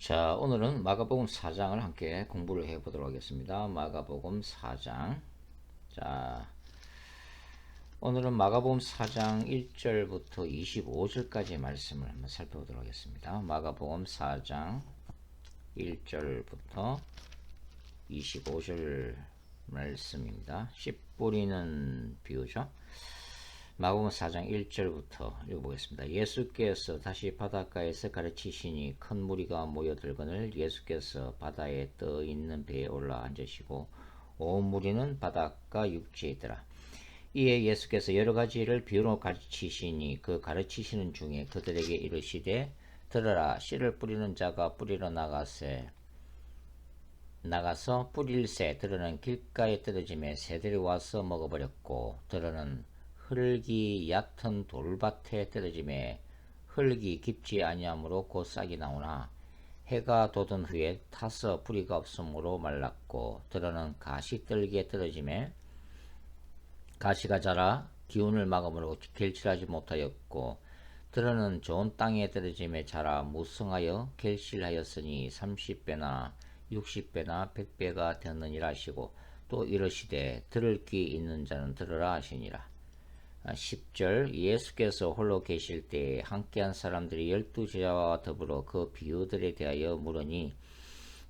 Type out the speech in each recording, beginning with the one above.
자, 오늘은 마가복음 4장을 함께 공부를 해 보도록 하겠습니다. 마가복음 4장. 자, 오늘은 마가복음 4장 1절부터 25절까지의 말씀을 한번 살펴보도록 하겠습니다. 마가복음 4장 1절부터 25절 말씀입니다. 씨 뿌리는 비유죠. 마가복음 4장 1절부터 읽어보겠습니다. 예수께서 다시 바닷가에서 가르치시니 큰 무리가 모여들거늘 예수께서 바다에 떠 있는 배에 올라 앉으시고 온 무리는 바닷가 육지에 있더라. 이에 예수께서 여러 가지를 비유로 가르치시니 그 가르치시는 중에 그들에게 이르시되 들으라, 씨를 뿌리는 자가 뿌리러 나가서 뿌릴새 들으는 길가에 떨어짐에 새들이 와서 먹어버렸고 들으는 흙이 얕은 돌밭에 떨어짐에 흙이 깊지 아니하므로 곧 싹이 나오나 해가 돋은 후에 타서 뿌리가 없으므로 말랐고 들으는 가시떨기에 떨어짐에 가시가 자라 기운을 막음으로 결실하지 못하였고 들으는 좋은 땅에 떨어짐에 자라 무성하여 결실하였으니 30배나 60배나 100배가 되느니라 하시고 또 이르시되 들을 귀 있는 자는 들으라 하시니라. 10절 예수께서 홀로 계실 때에 함께한 사람들이 12제자와 더불어 그 비유들에 대하여 물으니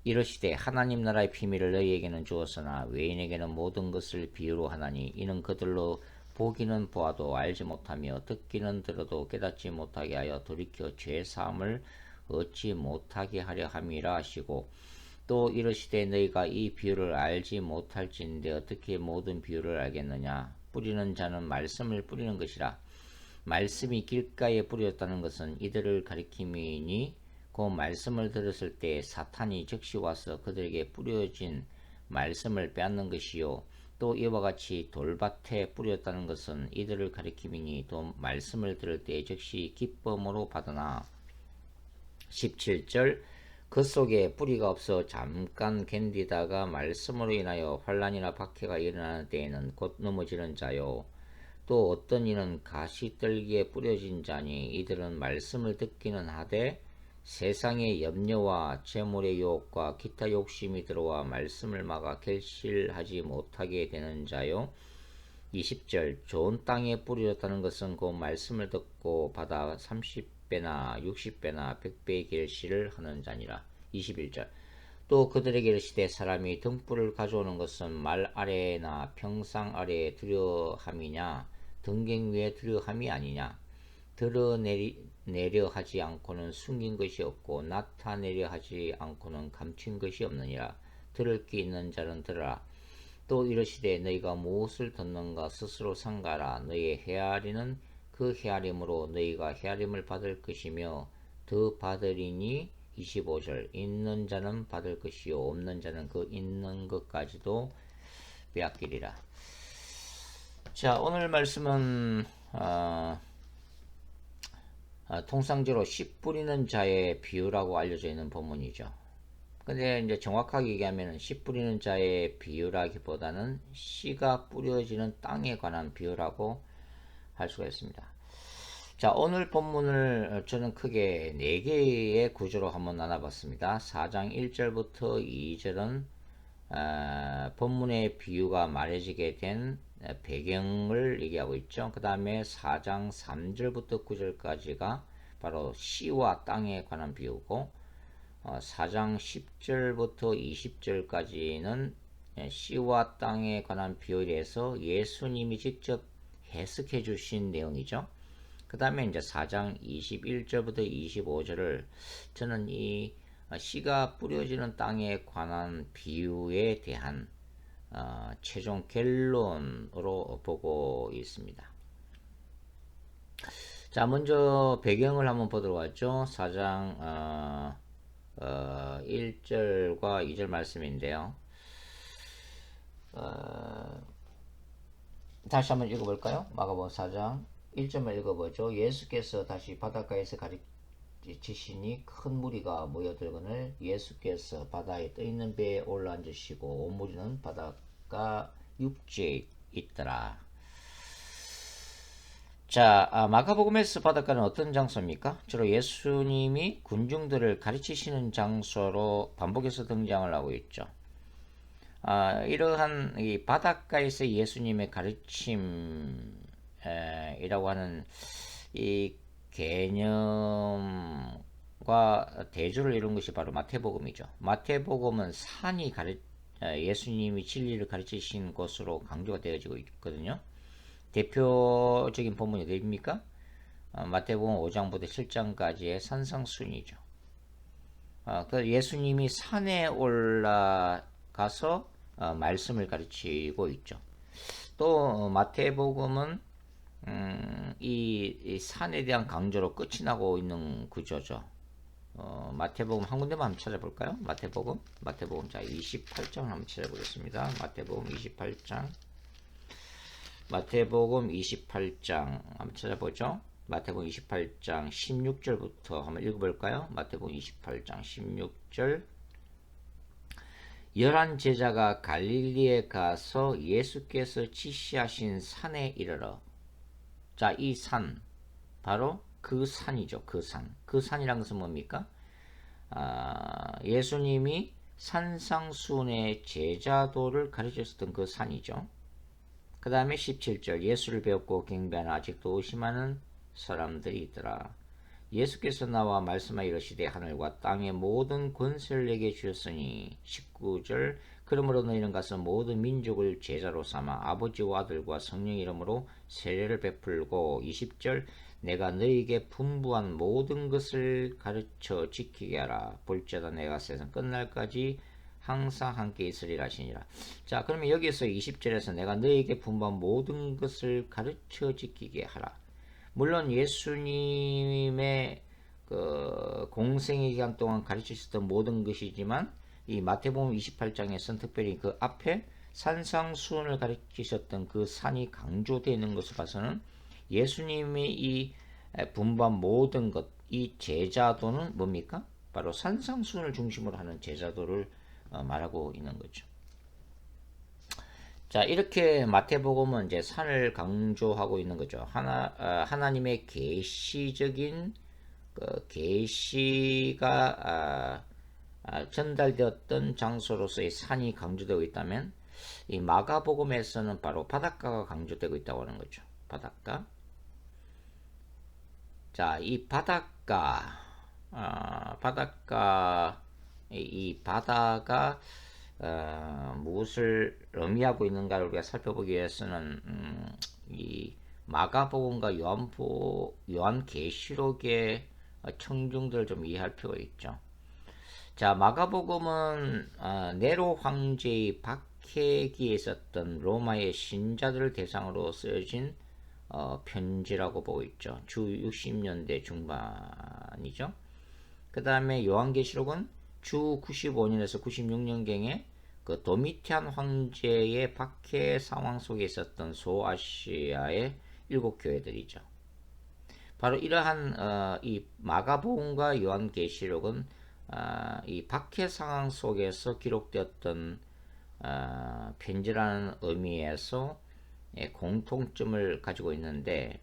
이르시되 하나님 나라의 비밀을 너희에게는 주었으나 외인에게는 모든 것을 비유로 하나니 이는 그들로 보기는 보아도 알지 못하며 듣기는 들어도 깨닫지 못하게 하여 돌이켜 죄사함을 얻지 못하게 하려 함이라 하시고 또 이르시되 너희가 이 비유를 알지 못할진데 어떻게 모든 비유를 알겠느냐. 뿌리는 자는 말씀을 뿌리는 것이라. 말씀이 길가에 뿌렸다는 것은 이들을 가리킴이니 그 말씀을 들었을 때 사탄이 즉시 와서 그들에게 뿌려진 말씀을 빼앗는 것이요 또 이와 같이 돌밭에 뿌렸다는 것은 이들을 가리킴이니 또 말씀을 들을 때 즉시 기쁨으로 받으나 17절 그 속에 뿌리가 없어 잠깐 견디다가 말씀으로 인하여 환난이나 박해가 일어나는 때에는 곧 넘어지는 자요 또 어떤 이는 가시떨기에 뿌려진 자니 이들은 말씀을 듣기는 하되 세상의 염려와 재물의 유혹과 기타 욕심이 들어와 말씀을 막아 결실하지 못하게 되는 자요 20절 좋은 땅에 뿌려졌다는 것은 그 말씀을 듣고 받아 30배나 60배나 100배의 결실을 하는 자니라. 21절 또 그들에게 이르시되 사람이 등불을 가져오는 것은 말 아래나 평상 아래에 두려함이냐 등갱 위에 두려함이 아니냐. 드러내려 하지 않고는 숨긴 것이 없고 나타내려 하지 않고는 감춘 것이 없느니라. 들을 귀 있는 자는 들으라. 또 이르시되 너희가 무엇을 듣는가 스스로 상가라. 너희의 헤아리는 그 헤아림으로 너희가 헤아림을 받을 것이며 더 받으리니 25절 있는 자는 받을 것이요 없는 자는 그 있는 것까지도 빼앗기리라. 자, 오늘 말씀은 통상적으로 씨 뿌리는 자의 비유라고 알려져 있는 본문이죠. 근데 이제 정확하게 얘기하면 씨 뿌리는 자의 비유라기보다는 씨가 뿌려지는 땅에 관한 비유라고 할 수가 있습니다. 자, 오늘 본문을 저는 크게 4개의 구조로 한번 나눠봤습니다. 4장 1절부터 2절은 본문의 비유가 말해지게 된 배경을 얘기하고 있죠. 그 다음에 4장 3절부터 9절까지가 바로 씨와 땅에 관한 비유고 4장 10절부터 20절까지는 씨와 땅에 관한 비유에 대해서 예수님이 직접 해석해 주신 내용이죠. 그 다음에 이제 4장 21절부터 25절을 저는 이 씨가 뿌려지는 땅에 관한 비유에 대한 최종 결론으로 보고 있습니다. 자, 먼저 배경을 한번 보도록 하죠. 4장 1절과 2절 말씀인데요. 다시 한번 읽어볼까요? 마가복음 4장 1절만 읽어보죠. 예수께서 다시 바닷가에서 가르치시니 큰 무리가 모여들거늘 예수께서 바다에 떠있는 배에 올라앉으시고 온 무리는 바닷가 육지에 있더라. 자, 마가복음에서 바닷가는 어떤 장소입니까? 주로 예수님이 군중들을 가르치시는 장소로 반복해서 등장을 하고 있죠. 이러한 이 바닷가에서 예수님의 가르침이라고 하는 이 개념과 대조를 이룬 것이 바로 마태복음이죠. 마태복음은 예수님이 진리를 가르치신 곳으로 강조가 되어지고 있거든요. 대표적인 본문이 어디입니까? 마태복음 5장부터 7장까지의 산상순이죠. 그 예수님이 산에 올라가서 말씀을 가르치고 있죠. 또 마태복음은 이 산에 대한 강조로 끝이 나고 있는 구조죠. 마태복음 한 군데만 한번 찾아볼까요? 마태복음 자 28장 한번 찾아보겠습니다. 마태복음 28장 한번 찾아보죠. 마태복음 28장 16절부터 한번 읽어볼까요? 마태복음 28장 16절 11제자가 갈릴리에 가서 예수께서 지시하신 산에 이르러. 자, 이 산 바로 그 산이죠. 그 산이란 것은 뭡니까? 예수님이 산상수훈의 제자도를 가르쳤던 그 산이죠. 그 다음에 17절 예수를 배웠고 경배하는 아직도 의심하는 사람들이 있더라. 예수께서 나와 말씀하여 이르시되 하늘과 땅의 모든 권세를 내게 주셨으니 19절 그러므로 너희는 가서 모든 민족을 제자로 삼아 아버지와 아들과 성령 이름으로 세례를 베풀고 20절 내가 너희에게 분부한 모든 것을 가르쳐 지키게 하라. 볼지어다 내가 세상 끝날까지 항상 함께 있으리라 하시니라. 자, 그러면 여기서 20절에서 내가 너희에게 분부한 모든 것을 가르쳐 지키게 하라. 물론 예수님의 그 공생의 기간 동안 가르치셨던 모든 것이지만 이 마태복음 28장에서는 특별히 그 앞에 산상수훈을 가르치셨던 그 산이 강조되는 것을 봐서는 예수님이 이 분부한 모든 것, 이 제자도는 뭡니까? 바로 산상수훈을 중심으로 하는 제자도를 말하고 있는 거죠. 자, 이렇게 마태복음은 이제 산을 강조하고 있는 거죠. 하나님의 계시적인 계시가 전달되었던 장소로서의 산이 강조되고 있다면 이 마가복음에서는 바로 바닷가가 강조되고 있다고 하는 거죠. 바닷가. 자, 이 바닷가, 이 바다가 무엇을 의미하고 있는가를 우리가 살펴보기 위해서는 이 마가복음과 요한계시록의 청중들을 좀 이해할 필요가 있죠. 자, 마가복음은 네로 황제의 박해기에 있었던 로마의 신자들을 대상으로 쓰여진 편지라고 보고 있죠. 주 60년대 중반이죠. 그 다음에 요한계시록은 주 95년에서 96년경에 그 도미티안 황제의 박해 상황 속에 있었던 소아시아의 7교회들이죠. 바로 이러한 이 마가복음과 요한계시록은 이 박해 상황 속에서 기록되었던 편지라는 의미에서 공통점을 가지고 있는데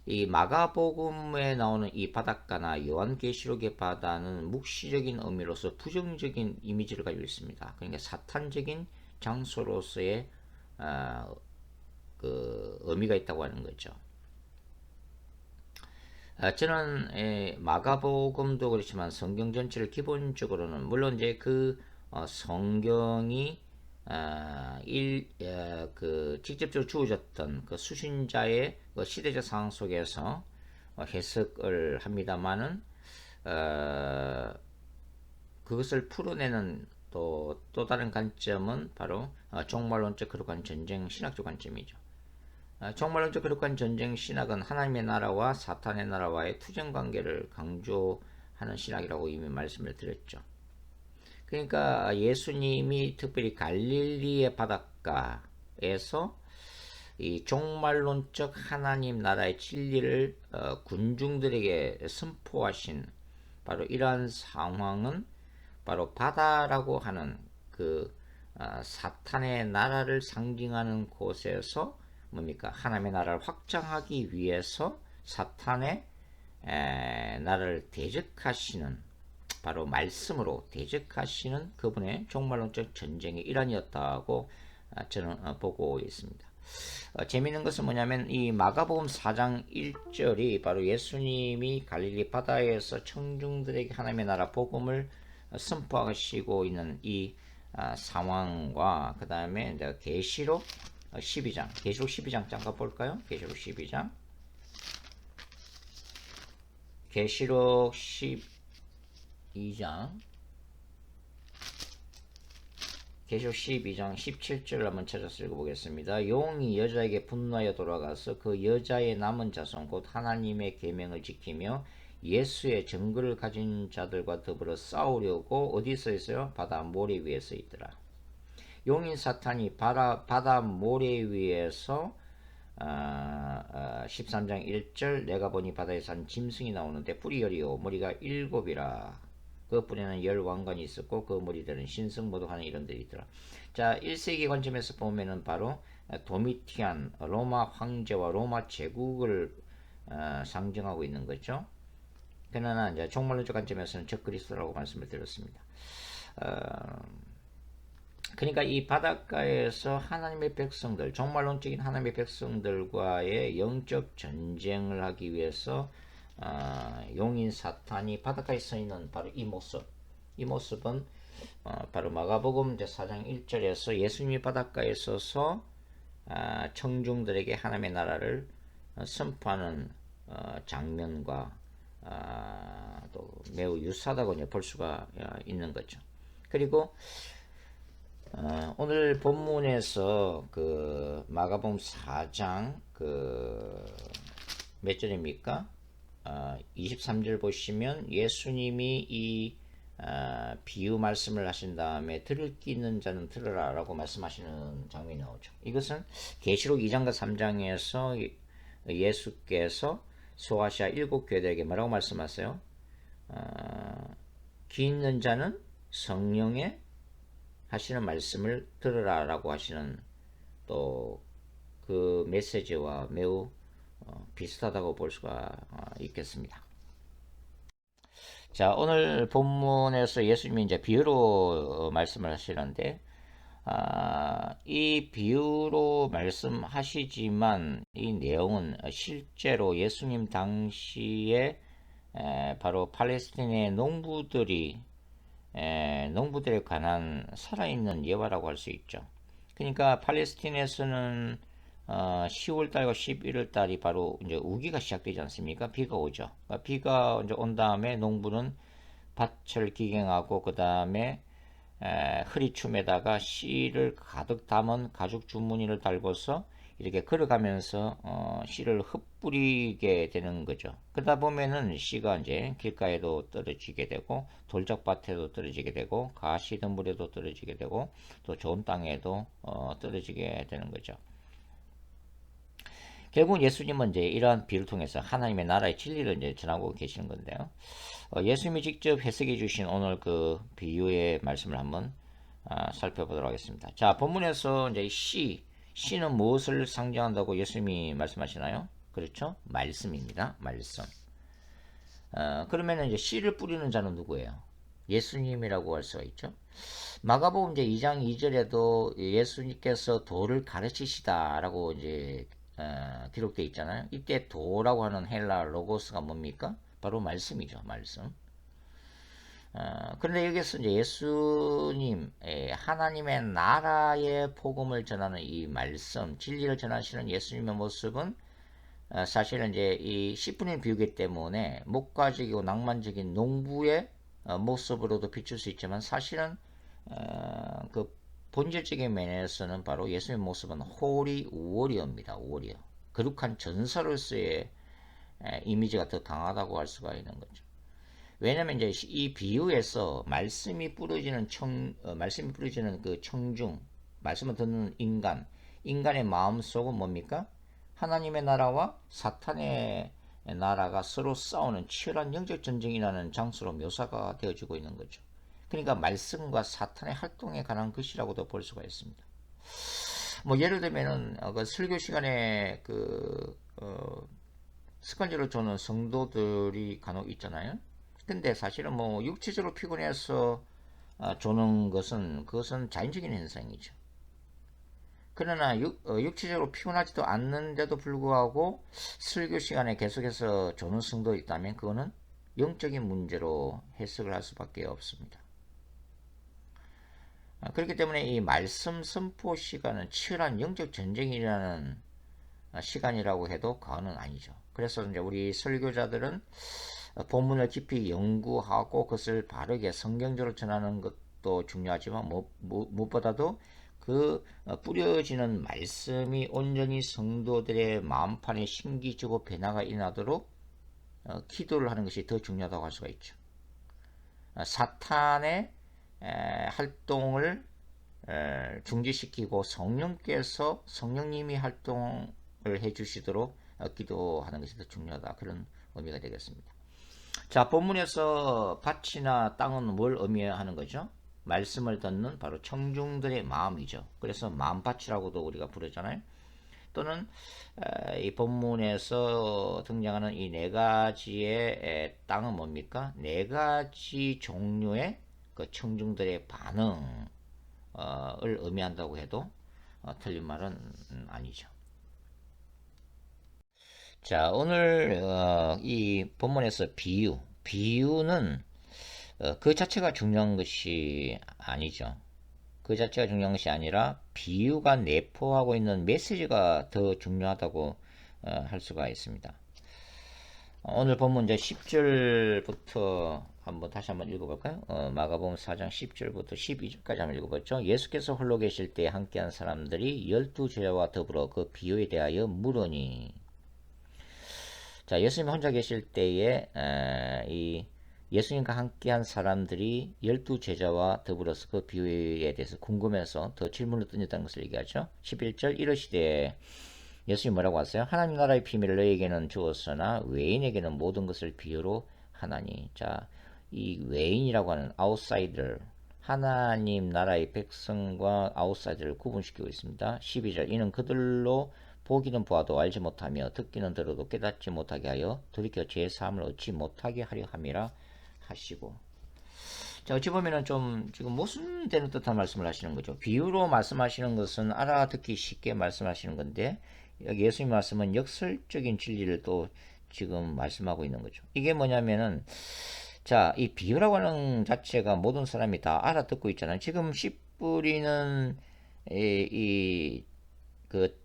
이 마가복음에 나오는 이 바닷가나 요한계시록의 바다는 묵시적인 의미로서 부정적인 이미지를 가지고 있습니다. 그러니까 사탄적인 장소로서의 그 의미가 있다고 하는 거죠. 저는 마가복음도 그렇지만 성경 전체를 기본적으로는 물론 이제 그 성경이 직접적으로 주어졌던 그 수신자의 그 시대적 상황 속에서 해석을 합니다만은 그것을 풀어내는 또 다른 관점은 바로 종말론적 거룩한 전쟁 신학적 관점이죠. 종말론적 거룩한 전쟁 신학은 하나님의 나라와 사탄의 나라와의 투쟁 관계를 강조하는 신학이라고 이미 말씀을 드렸죠. 그러니까 예수님이 특별히 갈릴리의 바닷가에서 이 종말론적 하나님 나라의 진리를 군중들에게 선포하신 바로 이러한 상황은 바로 바다라고 하는 그 사탄의 나라를 상징하는 곳에서 뭡니까? 하나님의 나라를 확장하기 위해서 사탄의 나라를 대적하시는, 바로 말씀으로 대적하시는 그분의 종말론적 전쟁의 일환이었다고 저는 보고 있습니다. 재미있는 것은 뭐냐면 이 마가복음 4장 1절이 바로 예수님이 갈릴리 바다에서 청중들에게 하나님의 나라 복음을 선포하시고 있는 이 상황과, 그 다음에 계시록 12장, 계시록 12장 잠깐 볼까요? 계시록 12장, 계시록 12장, 계시록 12장 17절을 한번 찾아서 읽어보겠습니다. 용이 여자에게 분노하여 돌아가서 그 여자의 남은 자손 곧 하나님의 계명을 지키며 예수의 증거를 가진 자들과 더불어 싸우려고 어디서 있어요? 바다 모래 위에 서 있더라. 용인 사탄이 바다 모래 위에서 13장 1절 내가 보니 바다에서 한 짐승이 나오는데 뿔이 열이요 머리가 7이라. 그 뿔에는 10왕관이 있었고 그 머리들은 신성 모독하는 이름들이 있더라. 자, 1세기 관점에서 보면은 바로 도미티안 로마 황제와 로마 제국을 상징하고 있는 거죠. 그러나 이제 종말론적 관점에서는 적그리스도라고 말씀을 드렸습니다. 그러니까 이 바닷가에서 하나님의 백성들, 종말론적인 하나님의 백성들과의 영적 전쟁을 하기 위해서 용인 사탄이 바닷가에 서 있는 바로 이 모습, 이 모습은 바로 마가복음 4장 1절에서 예수님이 바닷가에 서서 청중들에게 하나님의 나라를 선포하는 장면과 또 매우 유사하다고 볼 수가 있는 거죠. 그리고 오늘 본문에서 그 마가복음 4장 몇 절입니까? 23절 보시면 예수님이 이 비유 말씀을 하신 다음에 들을 귀 있는 자는 들으라 라고 말씀하시는 장면이 나오죠. 이것은 계시록 2장과 3장에서 예수께서 소아시아 7교회들에게 뭐라고 말씀하세요? 귀 있는 자는 성령의 하시는 말씀을 들으라 라고 하시는 또 그 메시지와 매우 비슷하다고 볼 수가 있겠습니다. 자, 오늘 본문에서 예수님이 이제 비유로 말씀을 하시는데, 이 비유로 말씀하시지만 이 내용은 실제로 예수님 당시에 바로 팔레스틴의 농부들에 관한 살아있는 예화라고 할 수 있죠. 그러니까 팔레스틴에서는 10월달과 11월달이 바로 이제 우기가 시작되지 않습니까? 비가 오죠. 그러니까 비가 이제 온 다음에 농부는 밭을 기경하고 그 다음에 흐리춤에다가 씨를 가득 담은 가죽 주머니를 달고서 이렇게 걸어가면서 씨를 흩뿌리게 되는 거죠. 그러다 보면은 씨가 이제 길가에도 떨어지게 되고 돌짝밭에도 떨어지게 되고 가시덤불에도 떨어지게 되고 또 좋은 땅에도 떨어지게 되는 거죠. 결국 예수님은 이제 이러한 비유를 통해서 하나님의 나라의 진리를 이제 전하고 계시는 건데요. 예수님이 직접 해석해 주신 오늘 그 비유의 말씀을 한번 살펴보도록 하겠습니다. 자, 본문에서 이제 씨는 무엇을 상징한다고 예수님이 말씀하시나요? 그렇죠? 말씀입니다. 말씀. 그러면 이제 씨를 뿌리는 자는 누구예요? 예수님이라고 할 수가 있죠. 마가복음 이제 2장 2절에도 예수님께서 도를 가르치시다라고 이제 기록되어 있잖아요. 이때 도라고 하는 헬라 로고스가 뭡니까? 바로 말씀이죠. 말씀. 그런데 여기서 이제 예수님, 하나님의 나라의 복음을 전하는 이 말씀, 진리를 전하시는 예수님의 모습은 사실은 이제 이 씨뿌리는 비유기 때문에 목가적이고 낭만적인 농부의 모습으로도 비출 수 있지만 사실은 그 본질적인 면에서는 바로 예수님의 모습은 홀리 워리어입니다. 워리어. 거룩한 전사로서의 이미지가 더 강하다고 할 수가 있는 거죠. 왜냐면 이제 이 비유에서 말씀이 뿌려지는 그 청중, 말씀을 듣는 인간의 마음속은 뭡니까? 하나님의 나라와 사탄의 나라가 서로 싸우는 치열한 영적 전쟁이라는 장소로 묘사가 되어지고 있는 거죠. 그러니까 말씀과 사탄의 활동에 관한 것이라고도 볼 수가 있습니다. 뭐 예를 들면은 그 설교 시간에 습관적으로 조는 성도들이 간혹 있잖아요. 근데 사실은 뭐 육체적으로 피곤해서 조는 것은 그것은 자연적인 현상이죠. 그러나 육체적으로 피곤하지도 않는데도 불구하고 설교 시간에 계속해서 조는 성도 있다면 그거는 영적인 문제로 해석을 할 수밖에 없습니다. 그렇기 때문에 이 말씀 선포 시간은 치열한 영적 전쟁이라는 시간이라고 해도 과언은 아니죠. 그래서 이제 우리 설교자들은 본문을 깊이 연구하고 그것을 바르게 성경적으로 전하는 것도 중요하지만 무엇보다도 그 뿌려지는 말씀이 온전히 성도들의 마음판에 심기지고 변화가 일어나도록 기도를 하는 것이 더 중요하다고 할 수가 있죠. 사탄의 활동을 중지시키고 성령님이 활동을 해주시도록 기도하는 것이 더 중요하다. 그런 의미가 되겠습니다. 자, 본문에서 밭이나 땅은 뭘 의미하는 거죠? 말씀을 듣는 바로 청중들의 마음이죠. 그래서 마음밭이라고도 우리가 부르잖아요. 또는 이 본문에서 등장하는 이 네 가지의 땅은 뭡니까? 네 가지 종류의 그 청중들의 반응을 의미한다고 해도 틀린 말은 아니죠. 자, 오늘 이 본문에서 비유는 그 자체가 중요한 것이 아니죠. 그 자체가 중요한 것이 아니라 비유가 내포하고 있는 메시지가 더 중요하다고 할 수가 있습니다. 오늘 본문 이제 10절부터 다시 한번 읽어볼까요? 마가복음 4장 10절부터 12절까지 한번 읽어보죠. 예수께서 홀로 계실 때 함께한 사람들이 12제자와 더불어 그 비유에 대하여 물으니. 자, 예수님 혼자 계실 때에 이 예수님과 함께한 사람들이 12제자와 더불어서 그 비유에 대해서 궁금해서 더 질문을 던졌다는 것을 얘기하죠. 11절 이르시되 예수님 뭐라고 하세요? 하나님 나라의 비밀을 너에게는 주었으나 외인에게는 모든 것을 비유로 하나니. 자, 이 외인이라고 하는 아웃사이더, 하나님 나라의 백성과 아웃사이더를 구분시키고 있습니다. 12절 이는 그들로 보기는 보아도 알지 못하며 듣기는 들어도 깨닫지 못하게 하여 돌이켜 제 삶을 얻지 못하게 하려 함이라 하시고. 자, 어찌 보면은 좀 지금 모순되는 듯한 말씀을 하시는 거죠. 비유로 말씀하시는 것은 알아듣기 쉽게 말씀하시는 건데 여기 예수님 말씀은 역설적인 진리를 또 지금 말씀하고 있는 거죠. 이게 뭐냐면은 자, 이 비유라고 하는 자체가 모든 사람이 다 알아듣고 있잖아요. 지금 씨 뿌리는 그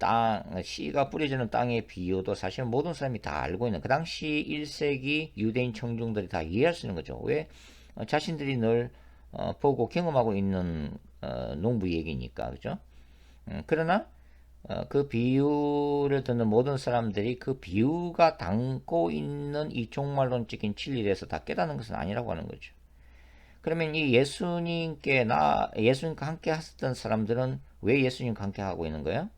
씨가 뿌려지는 땅의 비유도 사실 모든 사람이 다 알고 있는, 그 당시 1세기 유대인 청중들이 다 이해할 수 있는 거죠. 왜? 자신들이 늘 보고 경험하고 있는 농부 얘기니까, 그죠? 그러나 그 비유를 듣는 모든 사람들이 그 비유가 담고 있는 이 종말론적인 진리에 대해서 다 깨닫는 것은 아니라고 하는 거죠. 그러면 이 예수님과 함께 하셨던 사람들은 왜 예수님과 함께 하고 있는 거예요?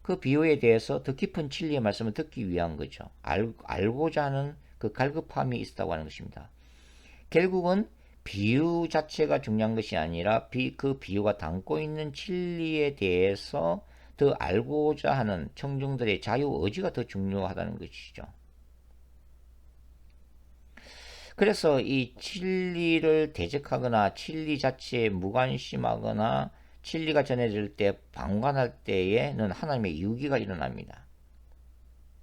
그 비유에 대해서 더 깊은 진리의 말씀을 듣기 위한 거죠. 알고자 하는 그 갈급함이 있었다고 하는 것입니다. 결국은 비유 자체가 중요한 것이 아니라 그 비유가 담고 있는 진리에 대해서 더 알고자 하는 청중들의 자유의지가 더 중요하다는 것이죠. 그래서 이 진리를 대적하거나 진리 자체에 무관심하거나 진리가 전해질 때 방관할 때에는 하나님의 유기가 일어납니다.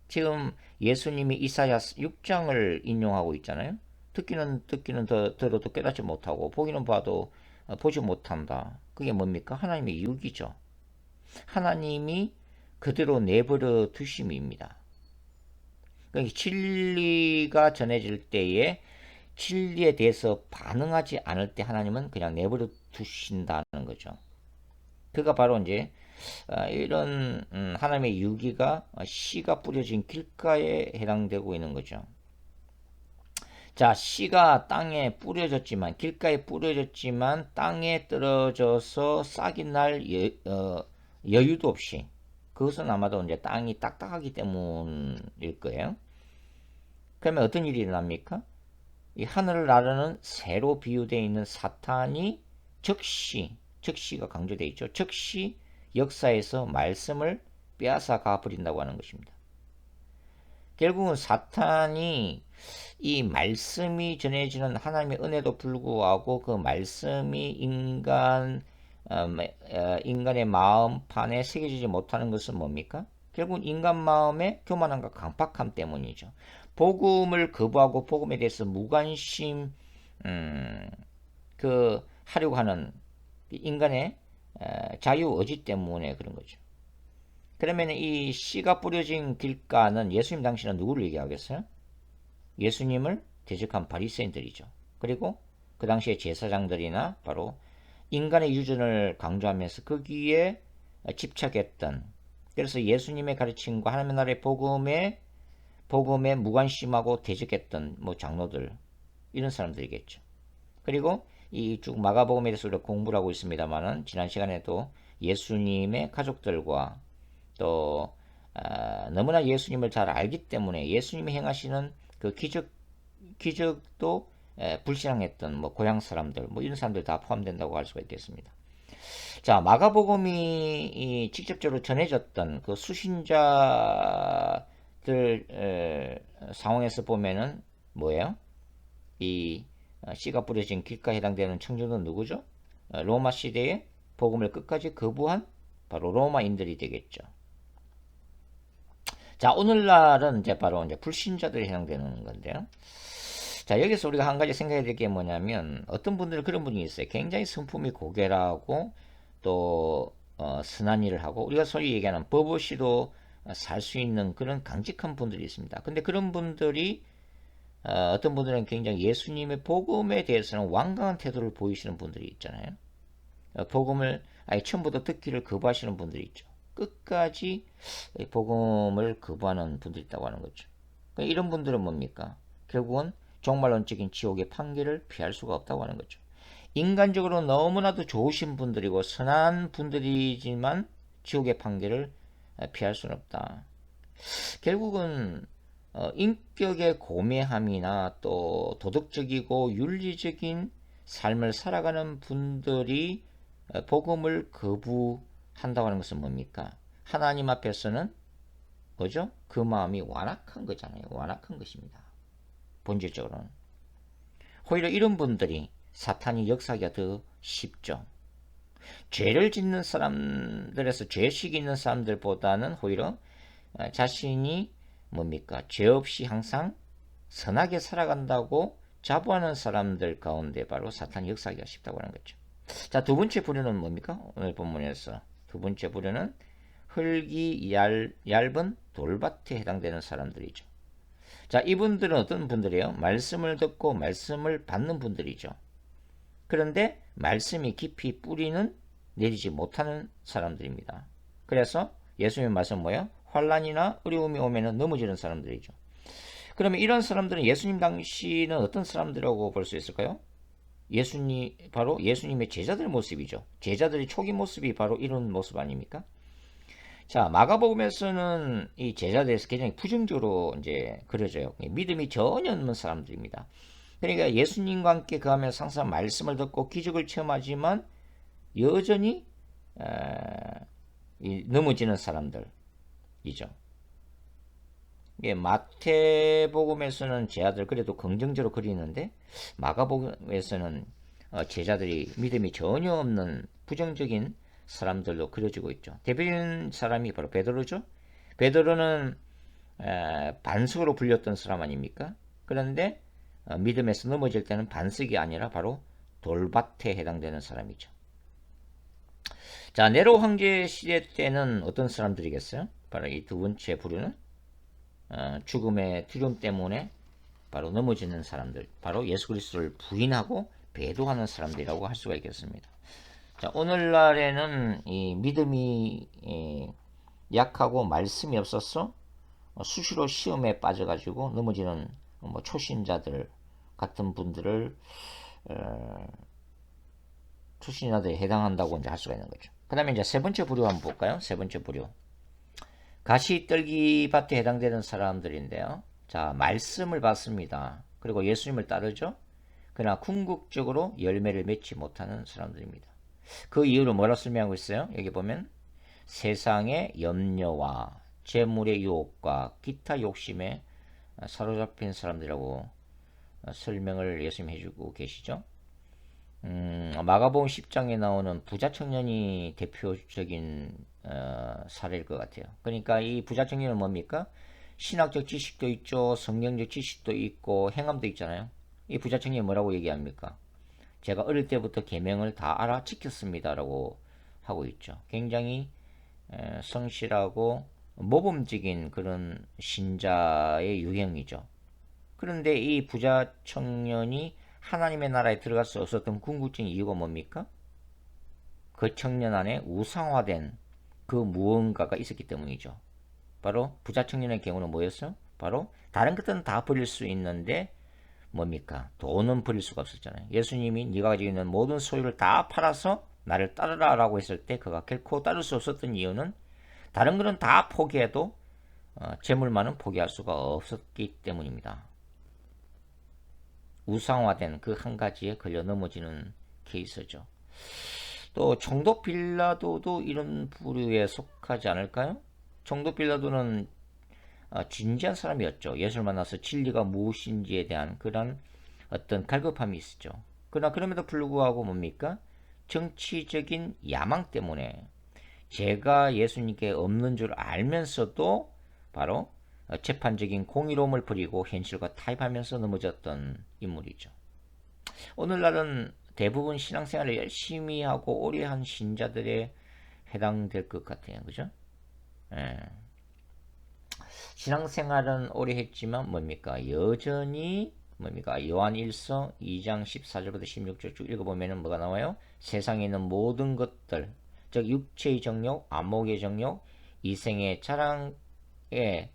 지금 예수님이 이사야 6장을 인용하고 있잖아요. 듣기는 들어도 깨닫지 못하고 보기는 봐도 보지 못한다. 그게 뭡니까? 하나님의 유기죠. 하나님이 그대로 내버려 두심입니다. 그러니까 진리가 전해질 때에 진리에 대해서 반응하지 않을 때 하나님은 그냥 내버려 두신다는 거죠. 그가 바로 이제 이런 하나님의 유기가 씨가 뿌려진 길가에 해당되고 있는 거죠. 자, 씨가 땅에 뿌려졌지만, 길가에 뿌려졌지만 땅에 떨어져서 싹이 날 여유도 없이, 그것은 아마도 이제 땅이 딱딱하기 때문일 거예요. 그러면 어떤 일이 일어납니까? 이 하늘을 나르는 새로 비유되어 있는 사탄이 즉시가 강조되어 있죠. 즉시 역사에서 말씀을 빼앗아 가버린다고 하는 것입니다. 결국은 사탄이 이 말씀이 전해지는 하나님의 은혜도 불구하고 그 말씀이 인간의 마음판에 새겨지지 못하는 것은 뭡니까? 결국은 인간 마음의 교만함과 강팍함 때문이죠. 복음을 거부하고 복음에 대해서 무관심 하려고 하는 인간의 자유 의지 때문에 그런 거죠. 그러면 이 씨가 뿌려진 길가는 예수님 당시는 누구를 얘기하겠어요? 예수님을 대적한 바리새인들이죠. 그리고 그 당시의 제사장들이나 바로 인간의 유전을 강조하면서 거기에 집착했던, 그래서 예수님의 가르침과 하나님의 나라의 복음에 무관심하고 대적했던 장로들, 이런 사람들이겠죠. 그리고 이 쭉 마가복음에 대해서 우리가 공부를 하고 있습니다만은 지난 시간에도 예수님의 가족들과 또 너무나 예수님을 잘 알기 때문에 예수님이 행하시는 그 기적도 불신앙했던 고향 사람들, 이런 사람들 다 포함된다고 할 수가 있겠습니다. 자, 마가복음이 직접적으로 전해졌던 그 수신자들 상황에서 보면은 뭐예요? 이 씨가 뿌려진 길가에 해당되는 청중은 누구죠? 로마 시대에 복음을 끝까지 거부한 바로 로마인들이 되겠죠. 자, 오늘날은 바로 불신자들이 해당되는 건데요. 자, 여기서 우리가 한 가지 생각해야 될 게 뭐냐면, 어떤 분들은 그런 분이 있어요. 굉장히 성품이 고결하고 또 선한 일을 하고, 우리가 소위 얘기하는 법 없이도 살 수 있는 그런 강직한 분들이 있습니다. 근데 그런 분들이 어떤 분들은 굉장히 예수님의 복음에 대해서는 완강한 태도를 보이시는 분들이 있잖아요. 복음을 아예 처음부터 듣기를 거부하시는 분들이 있죠. 끝까지 복음을 거부하는 분들이 있다고 하는 거죠. 이런 분들은 뭡니까? 결국은 종말론적인 지옥의 판결을 피할 수가 없다고 하는 거죠. 인간적으로 너무나도 좋으신 분들이고 선한 분들이지만 지옥의 판결을 피할 수는 없다. 결국은 인격의 고매함이나 또 도덕적이고 윤리적인 삶을 살아가는 분들이 복음을 거부한다고 하는 것은 뭡니까? 하나님 앞에서는 뭐죠? 그 마음이 완악한 거잖아요. 완악한 것입니다. 본질적으로는. 오히려 이런 분들이 사탄이 역사하기가 더 쉽죠. 죄를 짓는 사람들에서 죄식이 있는 사람들보다는 오히려 자신이 뭡니까? 죄 없이 항상 선하게 살아간다고 자부하는 사람들 가운데 바로 사탄이 역사하기가 쉽다고 하는 거죠. 자, 두 번째 부류는 뭡니까? 오늘 본문에서 두 번째 부류는 흙이 얇은 돌밭에 해당되는 사람들이죠. 자, 이분들은 어떤 분들이에요? 말씀을 듣고 말씀을 받는 분들이죠. 그런데 말씀이 깊이 뿌리는 내리지 못하는 사람들입니다. 그래서 예수님의 말씀은 뭐예요? 환난이나 어려움이 오면 넘어지는 사람들이죠. 그러면 이런 사람들은 예수님 당시는 어떤 사람들이라고 볼 수 있을까요? 바로 예수님의 제자들 모습이죠. 제자들의 초기 모습이 바로 이런 모습 아닙니까? 자, 마가복음에서는 이 제자들에서 굉장히 부정적으로 그려져요. 믿음이 전혀 없는 사람들입니다. 그러니까 예수님과 함께 그하면서 항상 말씀을 듣고 기적을 체험하지만 여전히 넘어지는 사람들이죠. 마태복음에서는 제자들 그래도 긍정적으로 그리는데 마가복음에서는 제자들이 믿음이 전혀 없는 부정적인 사람들로 그려지고 있죠. 대표적인 사람이 바로 베드로죠. 베드로는 반석으로 불렸던 사람 아닙니까? 그런데 믿음에서 넘어질 때는 반석이 아니라 바로 돌밭에 해당되는 사람이죠. 자, 네로 황제 시대 때는 어떤 사람들이겠어요? 바로 이 두 번째 부류는 죽음의 두려움 때문에 바로 넘어지는 사람들, 바로 예수 그리스도를 부인하고 배도하는 사람들이라고 할 수가 있겠습니다. 자, 오늘날에는 이 믿음이 약하고 말씀이 없어서 수시로 시험에 빠져가지고 넘어지는 초신자들 같은 분들을 초신자들에 해당한다고 할 수가 있는 거죠. 그 다음에 세 번째 부류 한번 볼까요? 세 번째 부류. 가시떨기밭에 해당되는 사람들인데요. 자, 말씀을 받습니다. 그리고 예수님을 따르죠. 그러나 궁극적으로 열매를 맺지 못하는 사람들입니다. 그 이유를 뭐라 설명하고 있어요? 여기 보면 세상의 염려와 재물의 유혹과 기타 욕심에 사로잡힌 사람들이라고 설명을 예수님이 해주고 계시죠. 마가복음 10장에 나오는 부자 청년이 대표적인 사례일 것 같아요. 그러니까 이 부자 청년은 뭡니까? 신학적 지식도 있죠. 성경적 지식도 있고 행함도 있잖아요. 이 부자 청년이 뭐라고 얘기합니까? 제가 어릴 때부터 계명을 다 알아 지켰습니다라고 하고 있죠. 굉장히 성실하고 모범적인 그런 신자의 유형이죠. 그런데 이 부자 청년이 하나님의 나라에 들어갈 수 없었던 궁극적인 이유가 뭡니까? 그 청년 안에 우상화된 그 무언가가 있었기 때문이죠. 바로 부자 청년의 경우는 뭐였어요? 바로 다른 것들은 다 버릴 수 있는데 뭡니까? 돈은 버릴 수가 없었잖아요. 예수님이 네가 가지고 있는 모든 소유를 다 팔아서 나를 따르라라고 했을 때 그가 결코 따를 수 없었던 이유는 다른 것은 다 포기해도 재물만은 포기할 수가 없었기 때문입니다. 우상화된 그 한 가지에 걸려 넘어지는 케이스죠. 또 총독 빌라도도 이런 부류에 속하지 않을까요? 총독 빌라도는 진지한 사람이었죠. 예수를 만나서 진리가 무엇인지에 대한 그런 어떤 갈급함이 있었죠. 그러나 그럼에도 불구하고 뭡니까? 정치적인 야망 때문에 제가 예수님께 없는 줄 알면서도 바로 재판적인 공의로움을 버리고 현실과 타협하면서 넘어졌던 인물이죠. 오늘날은 대부분 신앙생활을 열심히 하고 오래 한 신자들에 해당될 것 같아요. 그죠? 예. 신앙생활은 오래 했지만 뭡니까? 여전히 뭡니까? 요한 1서 2장 14절부터 16절 쭉 읽어보면 뭐가 나와요? 세상에 있는 모든 것들, 즉 육체의 정욕, 안목의 정욕, 이생의 자랑에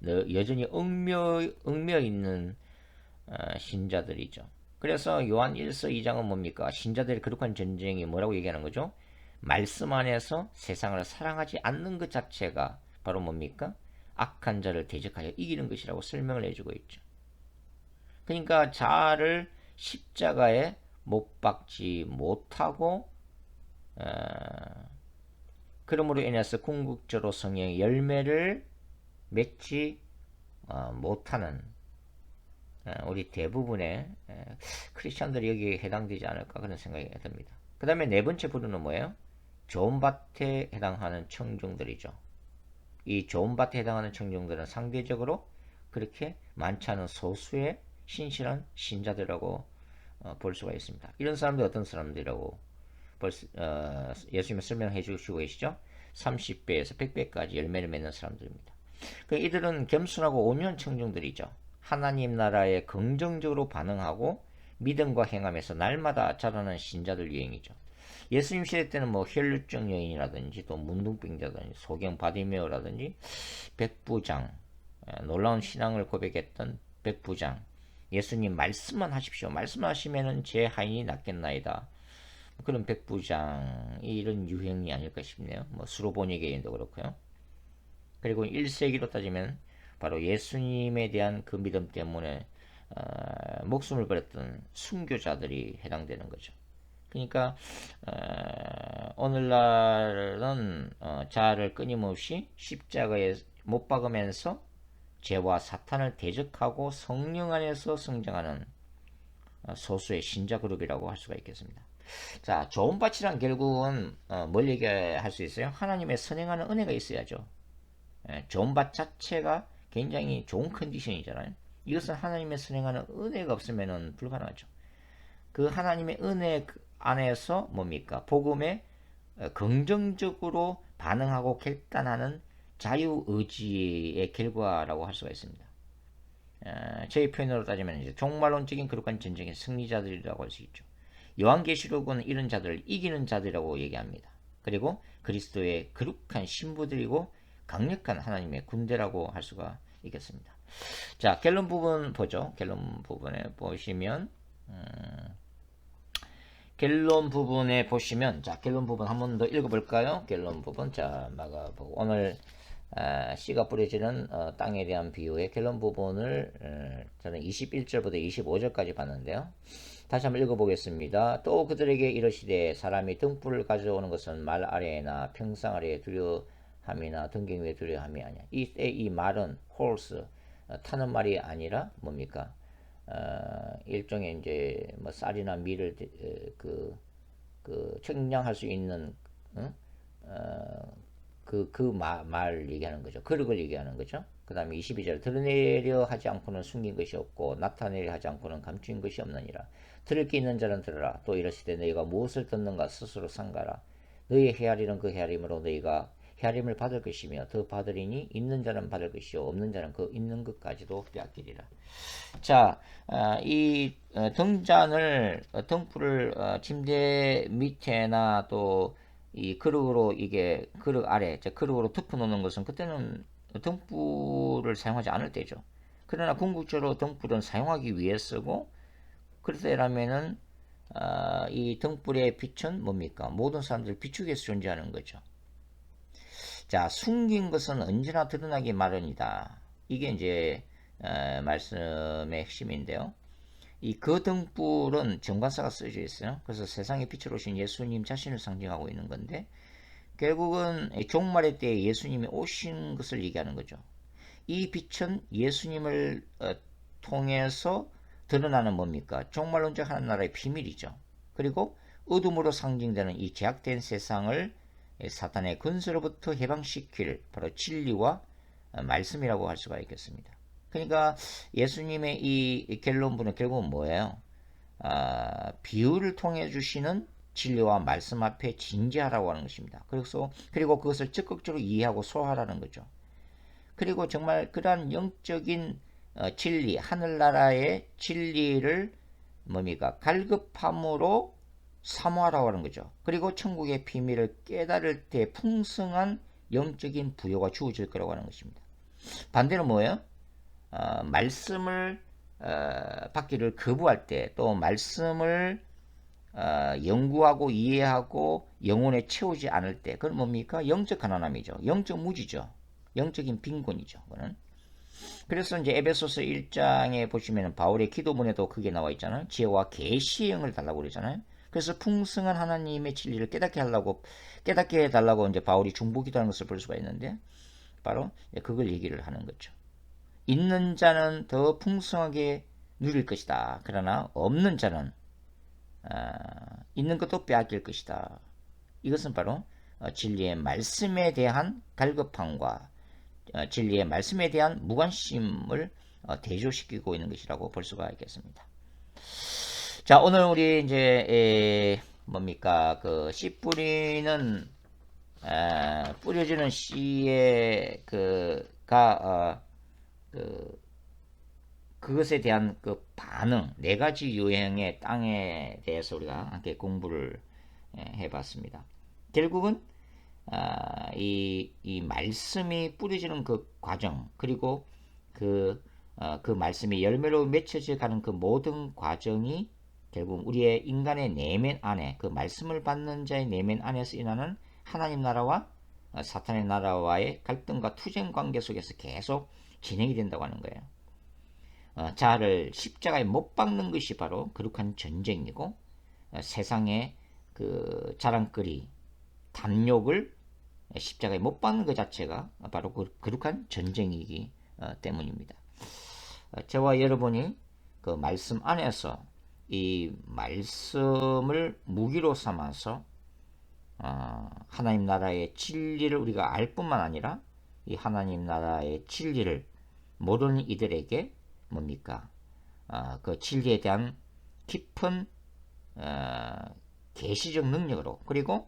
여전히 얽며 있는 신자들이죠. 그래서 요한 1서 2장은 뭡니까? 신자들의 거룩한 전쟁이 뭐라고 얘기하는 거죠? 말씀 안에서 세상을 사랑하지 않는 것 자체가 바로 뭡니까? 악한 자를 대적하여 이기는 것이라고 설명을 해주고 있죠. 그러니까 자아를 십자가에 못 박지 못하고 그러므로 인해서 궁극적으로 성령의 열매를 맺지 못하는 우리 대부분의 크리스천들이 여기에 해당되지 않을까 그런 생각이 듭니다. 그 다음에 네 번째 부류는 뭐예요? 좋은 밭에 해당하는 청중들이죠. 이 좋은 밭에 해당하는 청중들은 상대적으로 그렇게 많지 않은 소수의 신실한 신자들이라고 볼 수가 있습니다. 이런 사람들 어떤 사람들이라고 예수님이 설명해 주시고 계시죠? 30배에서 100배까지 열매를 맺는 사람들입니다. 이들은 겸손하고 온유한 청중들이죠. 하나님 나라에 긍정적으로 반응하고 믿음과 행함에서 날마다 자라는 신자들 유행이죠. 예수님 시대 때는 뭐 혈루증 여인이라든지 또 문둥병자든지 소경 바디메오라든지 백부장, 놀라운 신앙을 고백했던 백부장, 예수님 말씀만 하십시오. 말씀하시면은 제 하인이 낫겠나이다. 그런 백부장이 이런 유행이 아닐까 싶네요. 뭐 수로보니게인도 그렇고요. 그리고 1세기로 따지면 바로 예수님에 대한 그 믿음 때문에 목숨을 버렸던 순교자들이 해당되는 거죠. 그러니까 오늘날은 자아를 끊임없이 십자가에 못 박으면서 죄와 사탄을 대적하고 성령 안에서 성장하는 소수의 신자 그룹이라고 할 수가 있겠습니다. 자, 좋은 밭이란 결국은 뭘 얘기할 수 있어요? 하나님의 선행하는 은혜가 있어야죠. 좋은 밭 자체가 굉장히 좋은 컨디션이잖아요. 이것은 하나님의 선행하는 은혜가 없으면 불가능하죠. 그 하나님의 은혜 안에서 뭡니까? 복음에 긍정적으로 반응하고 결단하는 자유의지의 결과라고 할 수가 있습니다. 저희 표현으로 따지면 이제 종말론적인 거룩한 전쟁의 승리자들이라고 할 수 있죠. 요한계시록은 이런 자들을 이기는 자들이라고 얘기합니다. 그리고 그리스도의 거룩한 신부들이고 강력한 하나님의 군대라고 할 수가 있겠습니다. 자, 결론 부분 보죠. 결론 부분에 보시면 자, 결론 부분 한 번 더 읽어볼까요? 결론 부분. 자, 마가복음 오늘 씨가 뿌려지는 땅에 대한 비유의 결론 부분을 저는 21절부터 25절까지 봤는데요. 다시 한번 읽어보겠습니다. 또 그들에게 이르시되 사람이 등불을 가져오는 것은 말 아래나 평상 아래에 두려 함이나 등경 외두리 함이 아니야. 이 말은 horse 타는 말이 아니라 뭡니까? 일종의 이제 뭐 쌀이나 밀을 그 측량할 수 있는 말 얘기하는 거죠. 그릇을 얘기하는 거죠. 그 다음에 22절 드러내려 하지 않고는 숨긴 것이 없고 나타내려 하지 않고는 감추인 것이 없느니라. 들을 게 있는 자는 들으라. 또 이르시되 너희가 무엇을 듣는가 스스로 삼가라. 너희의 헤아리는 그 헤아림으로 너희가 헤아림을 받을 것이며 더 받으리니 있는 자는 받을 것이요 없는 자는 그 있는 것까지도 빼앗기리라. 자, 이 등잔을 등불을 침대 밑에나 또 이 그릇으로 이게 그릇 아래 그릇으로 덮어 놓는 것은 그때는 등불을 사용하지 않을 때죠. 그러나 궁극적으로 등불은 사용하기 위해 쓰고 그때라면은 이 등불의 빛은 뭡니까? 모든 사람들 비추기 위해서 존재하는 거죠. 자, 숨긴 것은 언제나 드러나기 마련이다. 이게 이제 말씀의 핵심인데요. 이 그 등불은 정관사가 쓰여져 있어요. 그래서 세상에 빛으로 오신 예수님 자신을 상징하고 있는 건데 결국은 종말의 때에 예수님이 오신 것을 얘기하는 거죠. 이 빛은 예수님을 통해서 드러나는 뭡니까? 종말론적 하나님나라의 비밀이죠. 그리고 어둠으로 상징되는 이 제약된 세상을 사탄의 근세로부터 해방시킬 바로 진리와 말씀이라고 할 수가 있겠습니다. 그러니까 예수님의 이 결론부는 결국은 뭐예요? 비유를 통해 주시는 진리와 말씀 앞에 진지하라고 하는 것입니다. 그리고 그것을 적극적으로 이해하고 소화하라는 거죠. 그리고 정말 그러한 영적인 진리, 하늘나라의 진리를 뭡니까? 갈급함으로 사모하라고 하는 거죠. 그리고 천국의 비밀을 깨달을 때 풍성한 영적인 부여가 주어질 거라고 하는 것입니다. 반대로 뭐예요? 말씀을 받기를 거부할 때 또 말씀을 연구하고 이해하고 영혼에 채우지 않을 때 그건 뭡니까? 영적 가난함이죠. 영적 무지죠. 영적인 빈곤이죠. 그거는. 그래서 이제 에베소서 1장에 보시면 바울의 기도문에도 그게 나와 있잖아요. 지혜와 계시의 영을 달라고 그러잖아요. 그래서 풍성한 하나님의 진리를 깨닫게 해달라고 이제 바울이 중보기도하는 것을 볼 수가 있는데 바로 그걸 얘기를 하는 거죠. 있는 자는 더 풍성하게 누릴 것이다. 그러나 없는 자는 있는 것도 빼앗길 것이다. 이것은 바로 진리의 말씀에 대한 갈급함과 진리의 말씀에 대한 무관심을 대조시키고 있는 것이라고 볼 수가 있겠습니다. 자, 오늘 우리 이제 뭡니까? 그 씨 뿌리는 뿌려지는 씨의 그것에 대한 그 반응, 네 가지 유형의 땅에 대해서 우리가 함께 공부를 해봤습니다. 결국은 이 말씀이 뿌려지는 그 과정, 그리고 그 말씀이 열매로 맺혀져 가는 그 모든 과정이 결국 우리의 인간의 내면 안에 그 말씀을 받는 자의 내면 안에서 일어나는 하나님 나라와 사탄의 나라와의 갈등과 투쟁 관계 속에서 계속 진행이 된다고 하는 거예요. 자아를 십자가에 못 박는 것이 바로 거룩한 전쟁이고 세상의 그 자랑거리, 탐욕을 십자가에 못 박는 것 자체가 바로 그 거룩한 전쟁이기 때문입니다. 저와 여러분이 그 말씀 안에서 이 말씀을 무기로 삼아서 하나님 나라의 진리를 우리가 알 뿐만 아니라 이 하나님 나라의 진리를 모르는 이들에게 뭡니까? 그 진리에 대한 깊은 계시적 능력으로 그리고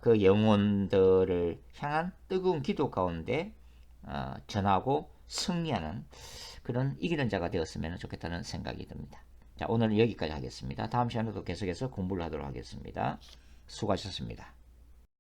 그 영혼들을 향한 뜨거운 기도 가운데 전하고 승리하는 그런 이기는 자가 되었으면 좋겠다는 생각이 듭니다. 자, 오늘은 여기까지 하겠습니다. 다음 시간에도 계속해서 공부를 하도록 하겠습니다. 수고하셨습니다.